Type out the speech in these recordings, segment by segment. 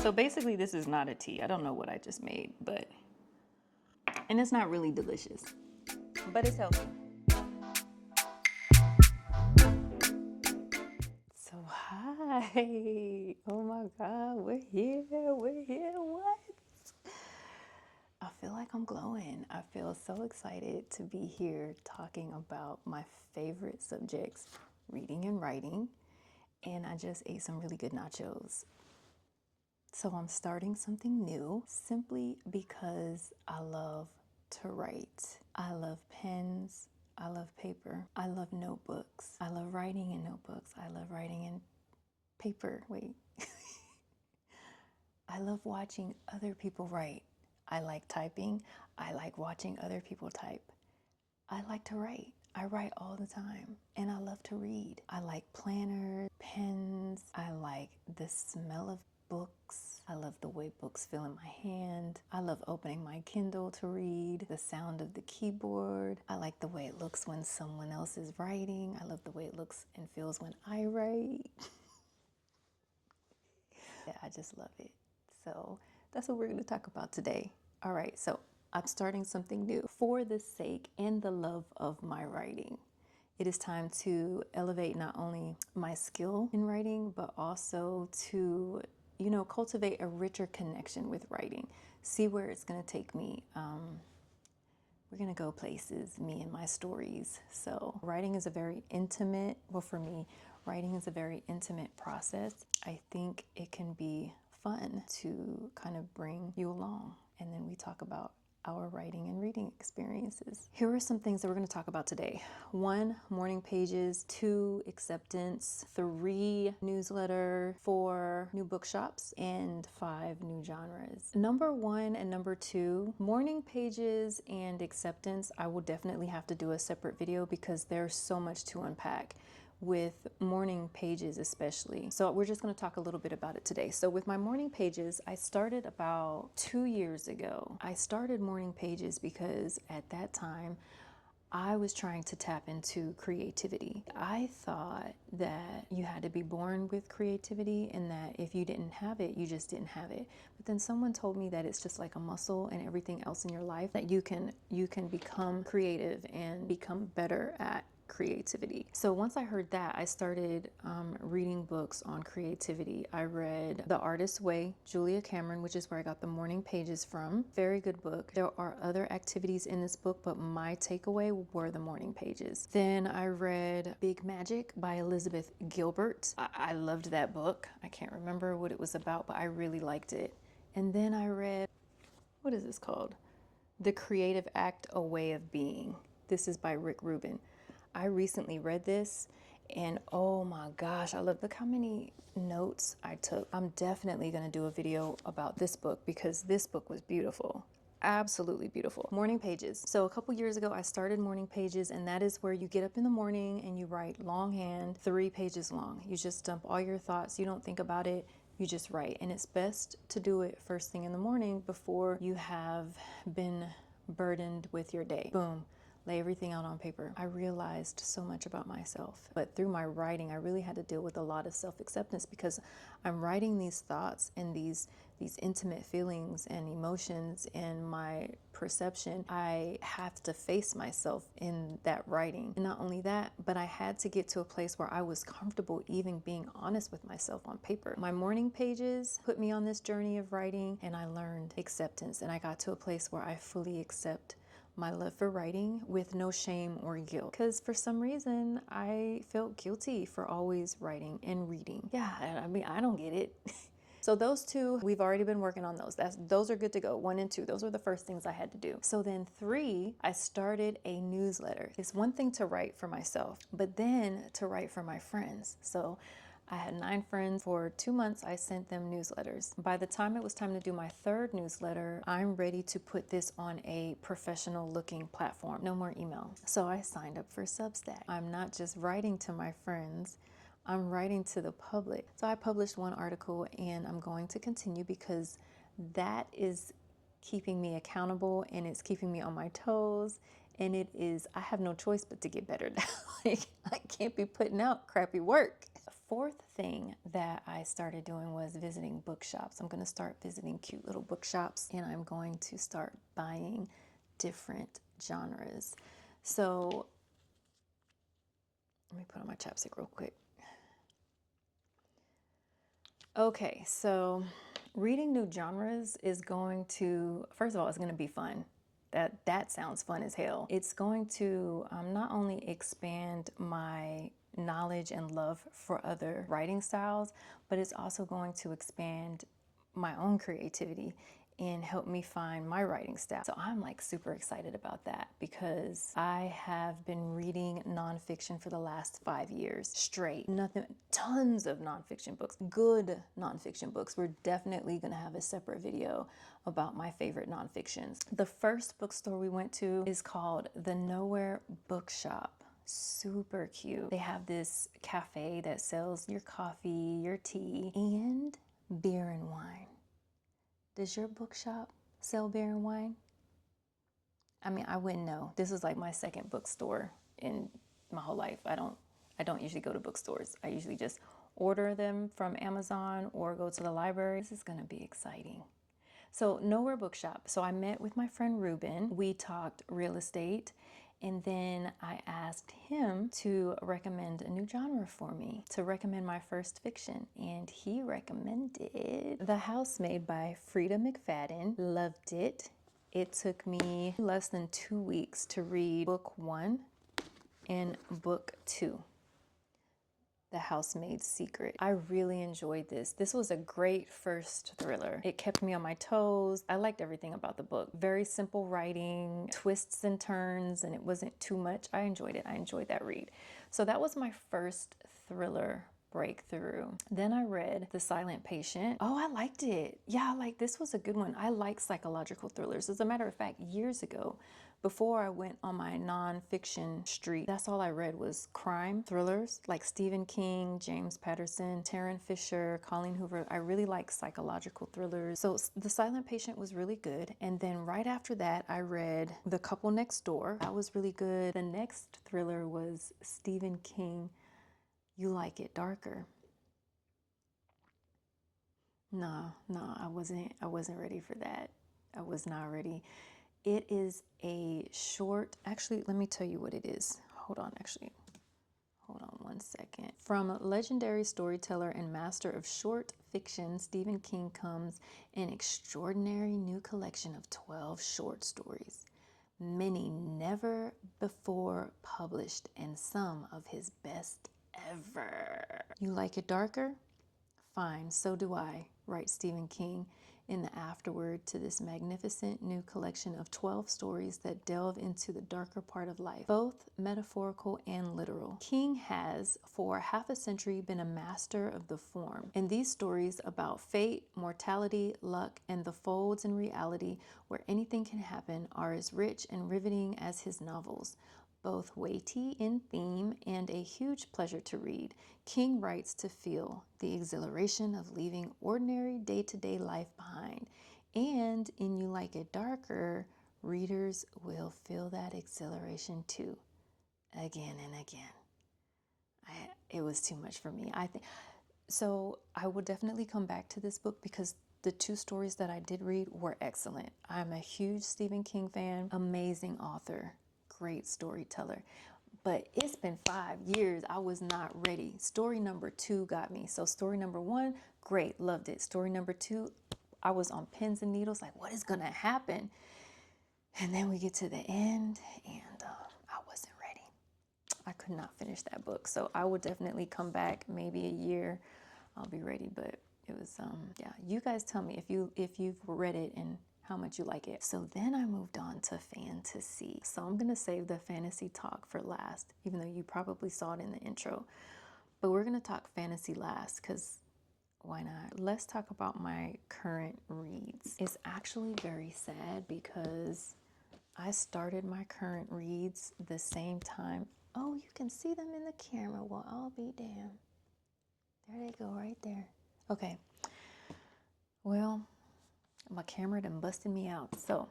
So basically this is not a tea. I don't know what I just made, and it's not really delicious, but it's healthy. So hi, oh my God, we're here, what? I feel like I'm glowing. I feel so excited to be here talking about my favorite subjects, reading and writing, and I just ate some really good nachos. So I'm starting something new simply because I love to write. I love pens. I love paper. I love notebooks. I love writing in notebooks. I love writing in paper. Wait. I love watching other people write. I like typing. I like watching other people type. I like to write. I write all the time, and I love to read. I like planners, pens. I like the smell of books. I love the way books feel in my hand. I love opening my Kindle to read, the sound of the keyboard. I like the way it looks when someone else is writing. I love the way it looks and feels when I write. Yeah, I just love it. So that's what we're going to talk about today. All right, so I'm starting something new for the sake and the love of my writing. It is time to elevate not only my skill in writing, but also to, cultivate a richer connection with writing. See where it's going to take me. We're going to go places, me and my stories. So writing is a very intimate, well, for me, writing is a very intimate process. I think it can be fun to kind of bring you along. And then we talk about our writing and reading experiences. Here are some things that we're going to talk about today. 1, morning pages. 2, acceptance. 3, newsletter. 4, new bookshops. And 5, new genres. Number 1 and number 2, morning pages and acceptance. I will definitely have to do a separate video because there's so much to unpack with morning pages especially. So we're just going to talk a little bit about it today. So with my morning pages, I started about 2 years ago. I started morning pages because at that time I was trying to tap into creativity. I thought that you had to be born with creativity and that if you didn't have it, you just didn't have it. But then someone told me that it's just like a muscle and everything else in your life, that you can become creative and become better at creativity. So once I heard that, I started reading books on creativity. I read The Artist's Way, Julia Cameron, which is where I got the morning pages from. Very good book. There are other activities in this book, but my takeaway were the morning pages. Then I read Big Magic by Elizabeth Gilbert. I loved that book. I can't remember what it was about, but I really liked it. And then I read, what is this called? The Creative Act, A Way of Being. This is by Rick Rubin. I recently read this and oh my gosh, look how many notes I took. I'm definitely going to do a video about this book because this book was beautiful. Absolutely beautiful. Morning pages. So a couple years ago, I started morning pages, and that is where you get up in the morning and you write longhand, 3 pages long. You just dump all your thoughts. You don't think about it. You just write. And it's best to do it first thing in the morning before you have been burdened with your day. Boom. Lay everything out on paper. I realized so much about myself. But through my writing, I really had to deal with a lot of self-acceptance because I'm writing these thoughts and these intimate feelings and emotions and my perception. I have to face myself in that writing. And not only that, but I had to get to a place where I was comfortable even being honest with myself on paper. My morning pages put me on this journey of writing, and I learned acceptance. And I got to a place where I fully accept my love for writing with no shame or guilt, because for some reason I felt guilty for always writing and reading. Yeah, I mean, I don't get it. So those 2, we've already been working on those. Those are good to go. 1 and 2, those were the first things I had to do. So then 3, I started a newsletter. It's one thing to write for myself, but then to write for my friends. So I had 9 friends. For 2 months, I sent them newsletters. By the time it was time to do my 3rd newsletter, I'm ready to put this on a professional looking platform. No more email. So I signed up for Substack. I'm not just writing to my friends, I'm writing to the public. So I published 1 article, and I'm going to continue because that is keeping me accountable and it's keeping me on my toes. And I have no choice but to get better now. Like, I can't be putting out crappy work. fourth thing that I started doing was visiting bookshops. I'm going to start visiting cute little bookshops, and I'm going to start buying different genres. So let me put on my chapstick real quick. Okay, so reading new genres is going to, first of all, it's going to be fun. That sounds fun as hell. It's going to not only expand my knowledge and love for other writing styles, but it's also going to expand my own creativity and help me find my writing style. So I'm like super excited about that because I have been reading nonfiction for the last 5 years straight. Tons of nonfiction books, good nonfiction books. We're definitely gonna have a separate video about my favorite nonfictions. The first bookstore we went to is called the Nowhere Bookshop. Super cute. They have this cafe that sells your coffee, your tea, and beer and wine. Does your bookshop sell beer and wine? I mean, I wouldn't know. This is like my second bookstore in my whole life. I don't usually go to bookstores. I usually just order them from Amazon or go to the library. This is gonna be exciting. So Nowhere Bookshop. So I met with my friend Ruben. We talked real estate, and then I asked him to recommend a new genre for me, to recommend my first fiction. And he recommended The Housemaid by Frida McFadden. Loved it. It took me less than 2 weeks to read book 1 and book 2. The Housemaid's Secret. I really enjoyed this. This was a great first thriller. It kept me on my toes. I liked everything about the book. Very simple writing, twists and turns, and it wasn't too much. I enjoyed it. I enjoyed that read. So that was my first thriller breakthrough. Then I read The Silent Patient. Oh, I liked it. Yeah, this was a good one. I like psychological thrillers. As a matter of fact, years ago, before I went on my nonfiction streak, that's all I read was crime thrillers like Stephen King, James Patterson, Taryn Fisher, Colleen Hoover. I really like psychological thrillers. So The Silent Patient was really good. And then right after that, I read The Couple Next Door. That was really good. The next thriller was Stephen King, You Like It Darker. No, I wasn't ready for that. I was not ready. It is a short, actually, let me tell you what it is. Hold on 1 second. From legendary storyteller and master of short fiction, Stephen King comes an extraordinary new collection of 12 short stories, many never before published, and some of his best ever. You like it darker? Fine, so do I, writes Stephen King in the afterword to this magnificent new collection of 12 stories that delve into the darker part of life, both metaphorical and literal. King has, for half a century, been a master of the form, and these stories about fate, mortality, luck, and the folds in reality where anything can happen are as rich and riveting as his novels. Both weighty in theme and a huge pleasure to read, King writes to feel the exhilaration of leaving ordinary day-to-day life behind. And in You Like It Darker, readers will feel that exhilaration too, again and again. It was too much for me. So I will definitely come back to this book because the 2 stories that I did read were excellent. I'm a huge Stephen King fan, amazing author, great storyteller. But it's been 5 years. I was not ready. Story number 2 got me. So story number 1, great, loved it. Story number 2, I was on pins and needles, like what is gonna happen? And then we get to the end and I wasn't ready. I could not finish that book. So I will definitely come back maybe a year. I'll be ready, but it was, yeah, you guys tell me if you've read it and how much you like it. So then I moved on to fantasy. So I'm gonna save the fantasy talk for last, even though you probably saw it in the intro. But we're gonna talk fantasy last because why not? Let's talk about my current reads. It's actually very sad because I started my current reads the same time. Oh, you can see them in the camera. Well, I'll be damned. There they go right there. Okay. Well, my camera done busted me out. So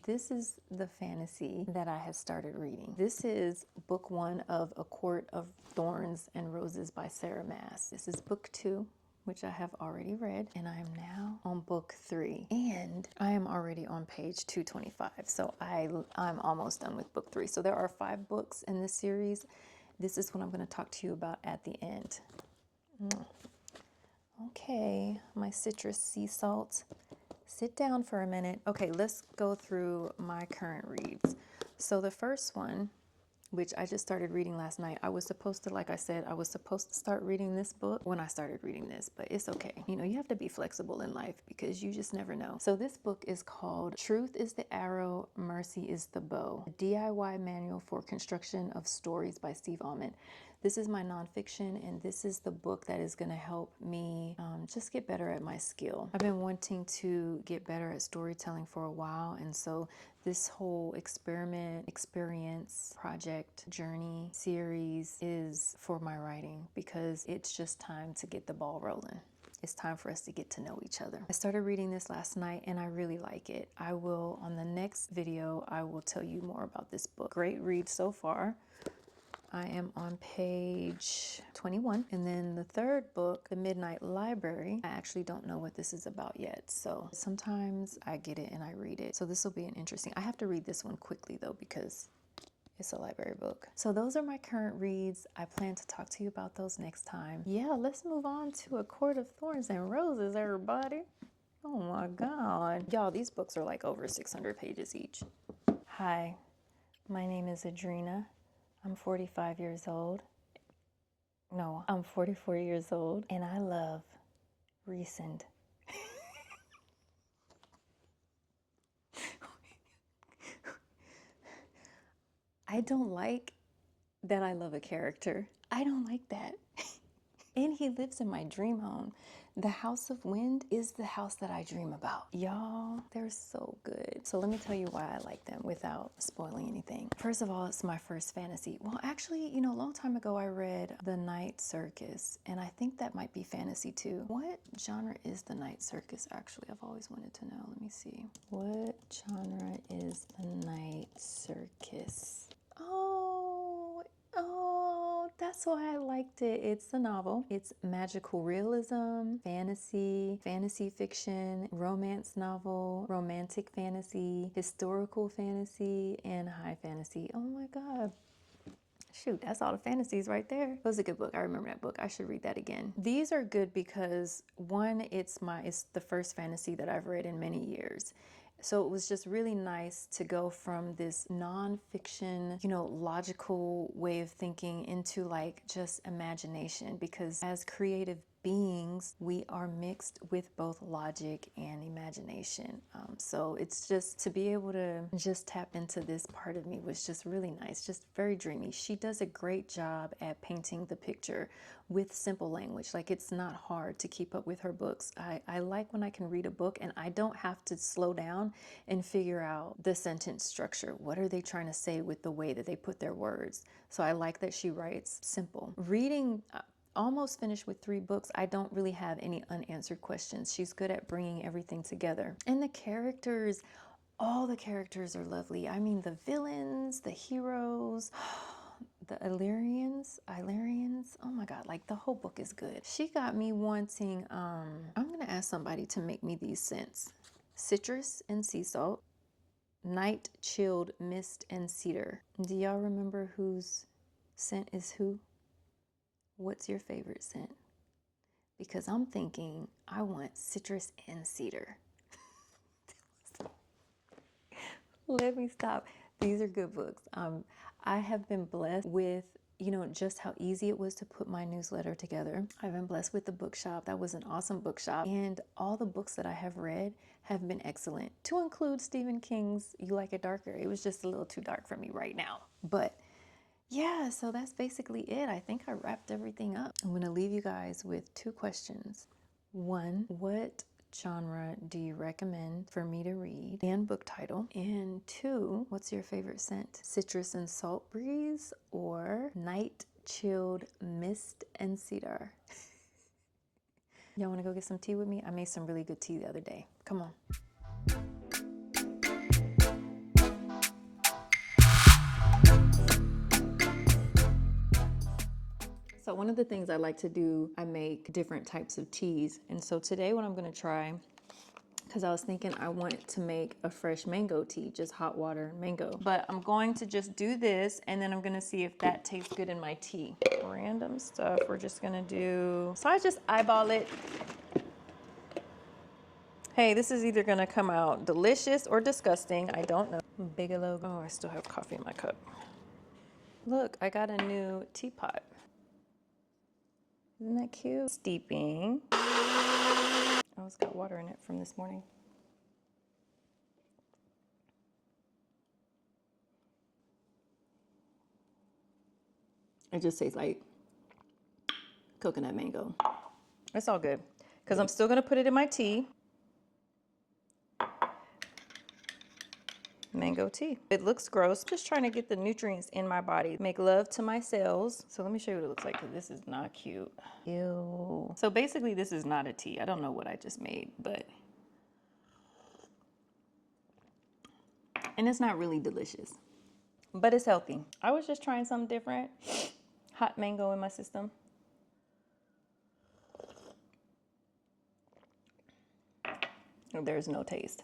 This is the fantasy that I have started reading. This is book 1 of A Court of Thorns and Roses by Sarah Maas. This is book 2, which I have already read, and I am now on book 3, and I am already on page 225. So I'm almost done with book 3. So there are 5 books in this series. This is what I'm going to talk to you about at the end. Okay, my citrus sea salt. Sit down for a minute. Okay, let's go through my current reads. So the first one, which I just started reading last night, I was supposed to, like I said, I was supposed to start reading this book when I started reading this, but it's okay. You know, you have to be flexible in life because you just never know. So this book is called Truth is the Arrow, Mercy is the Bow, a DIY Manual for Construction of Stories by Steve Almond. This is my nonfiction, and this is the book that is going to help me just get better at my skill. I've been wanting to get better at storytelling for a while, and so this whole experience, project, journey, series is for my writing because it's just time to get the ball rolling. It's time for us to get to know each other. I started reading this last night and I really like it. I will, on the next video, I will tell you more about this book. Great read so far. I am on page 21. And then the third book, The Midnight Library, I actually don't know what this is about yet. So sometimes I get it and I read it. So this will be an interesting, I have to read this one quickly though, because it's a library book. So those are my current reads. I plan to talk to you about those next time. Yeah, let's move on to A Court of Thorns and Roses, everybody. Oh my God. Y'all, these books are like over 600 pages each. Hi, my name is Adrena. I'm 45 years old. No, I'm 44 years old, and I love Resend. I don't like that I love a character. I don't like that. And he lives in my dream home. The House of Wind is the house that I dream about. Y'all, they're so good. So let me tell you why I like them without spoiling anything. First of all, it's my first fantasy. Well, actually, you know, a long time ago I read The Night Circus, and I think that might be fantasy too. What genre is The Night Circus, actually? I've always wanted to know. Let me see. What genre is The Night Circus? Oh, that's why I liked it. It's a novel. It's magical realism, fantasy fiction, romance novel, romantic fantasy, historical fantasy, and high fantasy. Oh my God. Shoot, that's all the fantasies right there. It was a good book. I remember that book. I should read that again. These are good because one, it's the first fantasy that I've read in many years. So it was just really nice to go from this nonfiction, you know, logical way of thinking into like just imagination, because as creative beings, we are mixed with both logic and imagination. So it's just to be able to just tap into this part of me was just really nice, just very dreamy. She does a great job at painting the picture with simple language. Like, it's not hard to keep up with her books. I like when I can read a book and I don't have to slow down and figure out the sentence structure. What are they trying to say with the way that they put their words? So I like that she writes simple. Reading, almost finished with 3 books. I don't really have any unanswered questions. She's good at bringing everything together. And the characters, all the characters are lovely. I mean, the villains, the heroes, the Illyrians, oh my God, like the whole book is good. She got me wanting, I'm gonna ask somebody to make me these scents. Citrus and sea salt, night chilled mist and cedar. Do y'all remember whose scent is who? What's your favorite scent? Because I'm thinking I want citrus and cedar. Let me stop. These are good books. I have been blessed with, you know, just how easy it was to put my newsletter together. I've been blessed with the bookshop. That was an awesome bookshop. And all the books that I have read have been excellent, to include Stephen King's You Like It Darker. It was just a little too dark for me right now. But yeah, so that's basically it. I think I wrapped everything up. I'm going to leave you guys with 2 questions. 1, what genre do you recommend for me to read, and book title? And 2, what's your favorite scent? Citrus and salt breeze or night chilled mist and cedar? Y'all want to go get some tea with me? I made some really good tea the other day. Come on. So one of the things I like to do, I make different types of teas. And so today what I'm gonna try, because I was thinking I wanted to make a fresh mango tea, just hot water and mango. But I'm going to just do this and then I'm gonna see if that tastes good in my tea. Random stuff we're just gonna do. So I just eyeball it. Hey, this is either gonna come out delicious or disgusting. I don't know. Bigelow. Oh, I still have coffee in my cup. Look, I got a new teapot. Isn't that cute? Steeping. Oh, it's got water in it from this morning. It just tastes like coconut mango. It's all good because I'm still gonna put it in my tea. Mango tea. It looks gross. Just trying to get the nutrients in my body. Make love to my cells. So let me show you what it looks like because this is not cute. Ew. So basically this is not a tea. I don't know what I just made, but. And it's not really delicious, but it's healthy. I was just trying something different. Hot mango in my system. There's no taste.